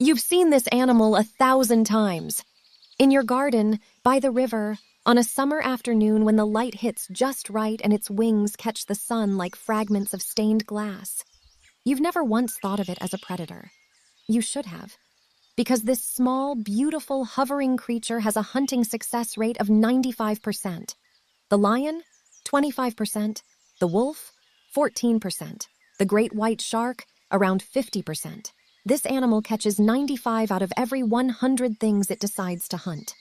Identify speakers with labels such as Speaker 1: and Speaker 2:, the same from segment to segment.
Speaker 1: You've seen this animal 1,000 times. In your garden, by the river, on a summer afternoon when the light hits just right and its wings catch the sun like fragments of stained glass. You've never once thought of it as a predator. You should have. Because this small, beautiful, hovering creature has a hunting success rate of 95%. The lion, 25%. The wolf, 14%. The great white shark, around 50%. This animal catches 95 out of every 100 things it decides to hunt.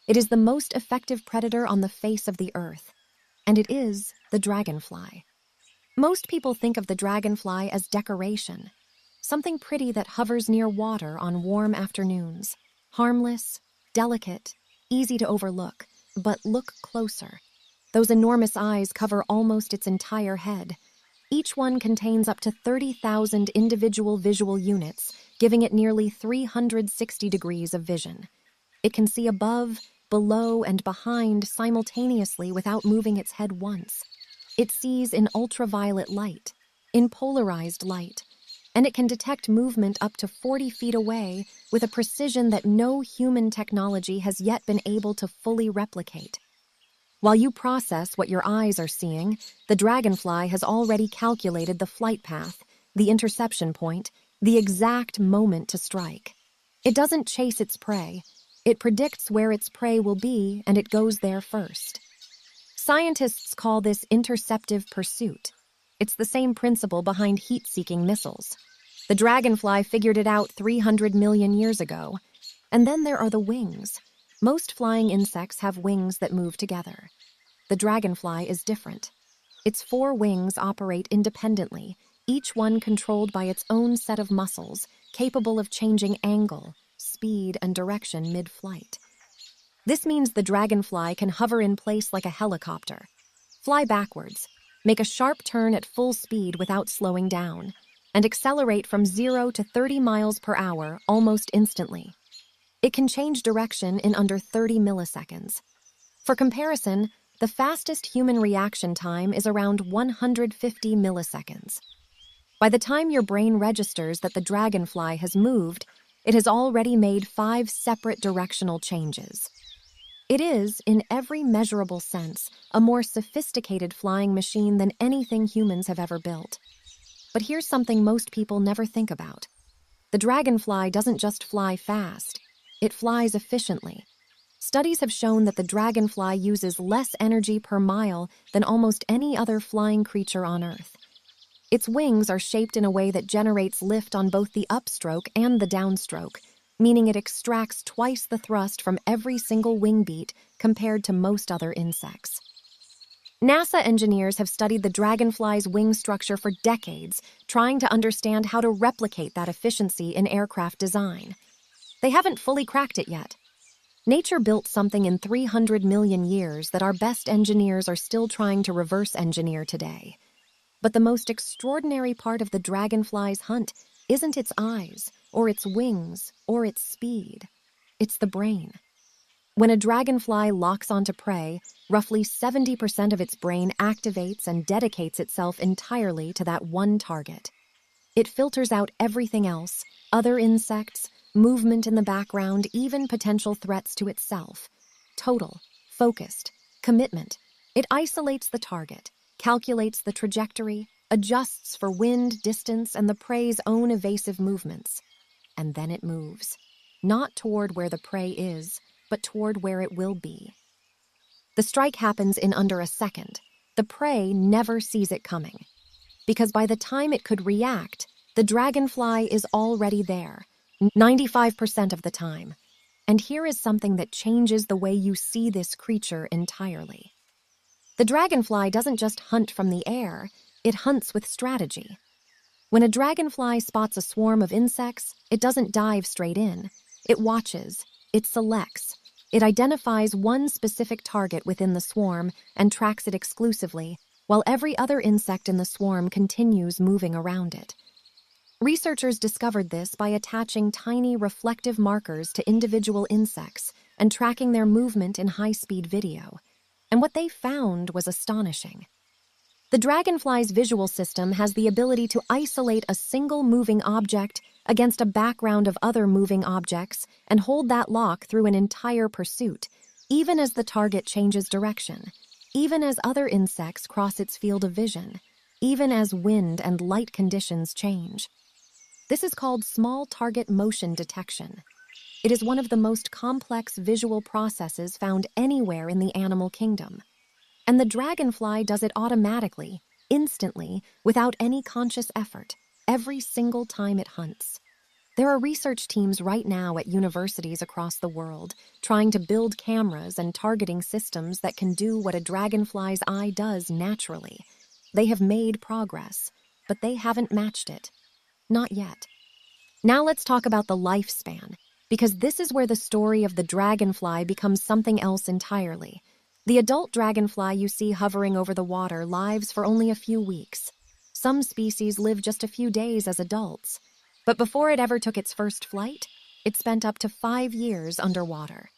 Speaker 1: It is the most effective predator on the face of the earth. And it is the dragonfly. Most people think of the dragonfly as decoration, something pretty that hovers near water on warm afternoons. Harmless, delicate, easy to overlook, but look closer. Those enormous eyes cover almost its entire head. Each one contains up to 30,000 individual visual units, giving it nearly 360 degrees of vision. It can see above, below, and behind simultaneously without moving its head once. It sees in ultraviolet light, in polarized light, and it can detect movement up to 40 feet away with a precision that no human technology has yet been able to fully replicate. While you process what your eyes are seeing, the dragonfly has already calculated the flight path, the interception point, the exact moment to strike. It doesn't chase its prey. It predicts where its prey will be, and it goes there first. Scientists call this interceptive pursuit. It's the same principle behind heat-seeking missiles. The dragonfly figured it out 300 million years ago. And then there are the wings. Most flying insects have wings that move together. The dragonfly is different. Its 4 wings operate independently, each one controlled by its own set of muscles, capable of changing angle, speed, and direction mid-flight. This means the dragonfly can hover in place like a helicopter, fly backwards, make a sharp turn at full speed without slowing down, and accelerate from 0 to 30 miles per hour almost instantly. It can change direction in under 30 milliseconds. For comparison, the fastest human reaction time is around 150 milliseconds. By the time your brain registers that the dragonfly has moved, it has already made 5 separate directional changes. It is, in every measurable sense, a more sophisticated flying machine than anything humans have ever built. But here's something most people never think about. The dragonfly doesn't just fly fast. It flies efficiently. Studies have shown that the dragonfly uses less energy per mile than almost any other flying creature on Earth. Its wings are shaped in a way that generates lift on both the upstroke and the downstroke, meaning it extracts twice the thrust from every single wing beat compared to most other insects. NASA engineers have studied the dragonfly's wing structure for decades, trying to understand how to replicate that efficiency in aircraft design. They haven't fully cracked it yet. Nature built something in 300 million years that our best engineers are still trying to reverse engineer today. But the most extraordinary part of the dragonfly's hunt isn't its eyes, or its wings, or its speed. It's the brain. When a dragonfly locks onto prey, roughly 70% of its brain activates and dedicates itself entirely to that one target. It filters out everything else, other insects, movement in the background, even potential threats to itself. Total, focused, commitment. It isolates the target, calculates the trajectory, adjusts for wind, distance, and the prey's own evasive movements. And then it moves, not toward where the prey is, but toward where it will be. The strike happens in under a second. The prey never sees it coming. Because by the time it could react, the dragonfly is already there, 95% of the time. And here is something that changes the way you see this creature entirely. The dragonfly doesn't just hunt from the air, it hunts with strategy. When a dragonfly spots a swarm of insects, it doesn't dive straight in. It watches, it selects, it identifies one specific target within the swarm and tracks it exclusively, while every other insect in the swarm continues moving around it. Researchers discovered this by attaching tiny reflective markers to individual insects and tracking their movement in high-speed video. And what they found was astonishing. The dragonfly's visual system has the ability to isolate a single moving object against a background of other moving objects and hold that lock through an entire pursuit, even as the target changes direction, even as other insects cross its field of vision, even as wind and light conditions change. This is called small target motion detection. It is one of the most complex visual processes found anywhere in the animal kingdom. And the dragonfly does it automatically, instantly, without any conscious effort, every single time it hunts. There are research teams right now at universities across the world trying to build cameras and targeting systems that can do what a dragonfly's eye does naturally. They have made progress, but they haven't matched it. Not yet. Now let's talk about the lifespan, because this is where the story of the dragonfly becomes something else entirely. The adult dragonfly you see hovering over the water lives for only a few weeks. Some species live just a few days as adults. But before it ever took its first flight, it spent up to 5 years underwater.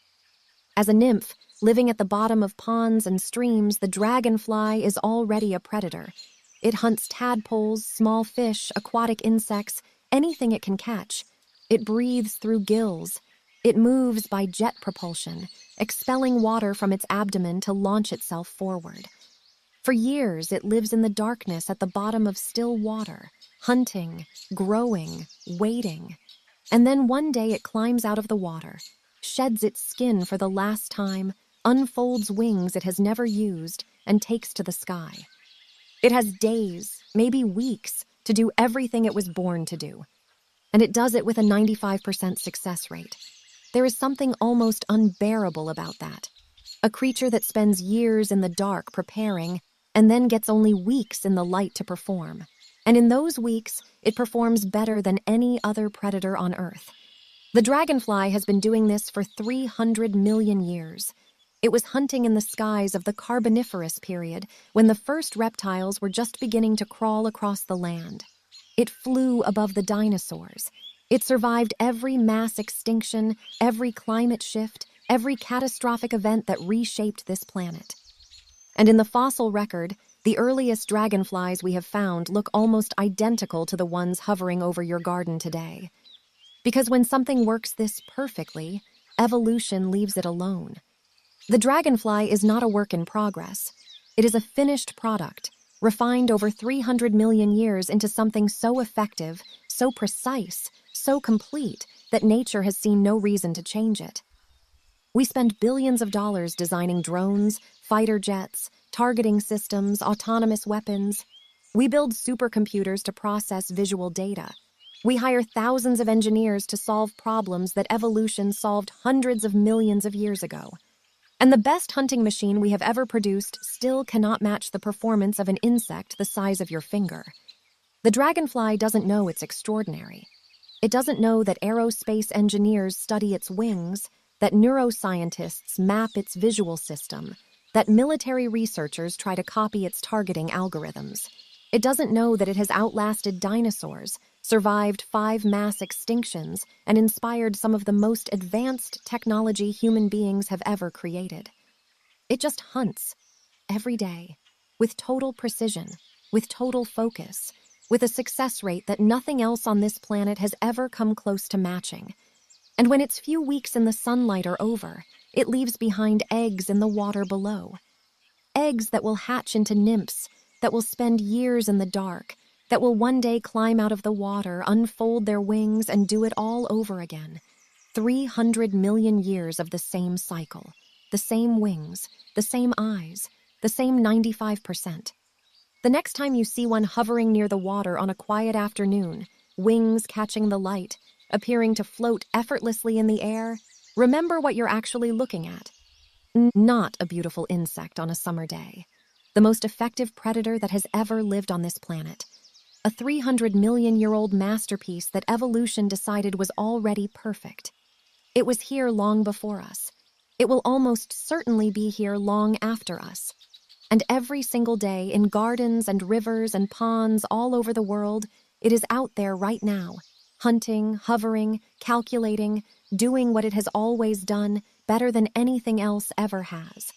Speaker 1: As a nymph, living at the bottom of ponds and streams, the dragonfly is already a predator. It hunts tadpoles, small fish, aquatic insects, anything it can catch. It breathes through gills. It moves by jet propulsion, expelling water from its abdomen to launch itself forward. For years, it lives in the darkness at the bottom of still water, hunting, growing, waiting. And then one day it climbs out of the water, sheds its skin for the last time, unfolds wings it has never used, and takes to the sky. It has days, maybe weeks, to do everything it was born to do. And it does it with a 95% success rate. There is something almost unbearable about that. A creature that spends years in the dark preparing, and then gets only weeks in the light to perform. And in those weeks, it performs better than any other predator on Earth. The dragonfly has been doing this for 300 million years. It was hunting in the skies of the Carboniferous period, when the first reptiles were just beginning to crawl across the land. It flew above the dinosaurs. It survived every mass extinction, every climate shift, every catastrophic event that reshaped this planet. And in the fossil record, the earliest dragonflies we have found look almost identical to the ones hovering over your garden today. Because when something works this perfectly, evolution leaves it alone. The dragonfly is not a work in progress. It is a finished product, refined over 300 million years into something so effective, so precise, so complete that nature has seen no reason to change it. We spend billions of dollars designing drones, fighter jets, targeting systems, autonomous weapons. We build supercomputers to process visual data. We hire thousands of engineers to solve problems that evolution solved hundreds of millions of years ago. And the best hunting machine we have ever produced still cannot match the performance of an insect the size of your finger. The dragonfly doesn't know it's extraordinary. It doesn't know that aerospace engineers study its wings, that neuroscientists map its visual system, that military researchers try to copy its targeting algorithms. It doesn't know that it has outlasted dinosaurs, survived 5 mass extinctions, and inspired some of the most advanced technology human beings have ever created. It just hunts, every day, with total precision, with total focus, with a success rate that nothing else on this planet has ever come close to matching. And when its few weeks in the sunlight are over, it leaves behind eggs in the water below. Eggs that will hatch into nymphs, that will spend years in the dark, that will one day climb out of the water, unfold their wings, and do it all over again. 300 million years of the same cycle, the same wings, the same eyes, the same 95%. The next time you see one hovering near the water on a quiet afternoon, wings catching the light, appearing to float effortlessly in the air, remember what you're actually looking at. Not a beautiful insect on a summer day. The most effective predator that has ever lived on this planet. A 300 million-year-old masterpiece that evolution decided was already perfect. It was here long before us. It will almost certainly be here long after us. And every single day, in gardens and rivers and ponds all over the world, it is out there right now, hunting, hovering, calculating, doing what it has always done better than anything else ever has.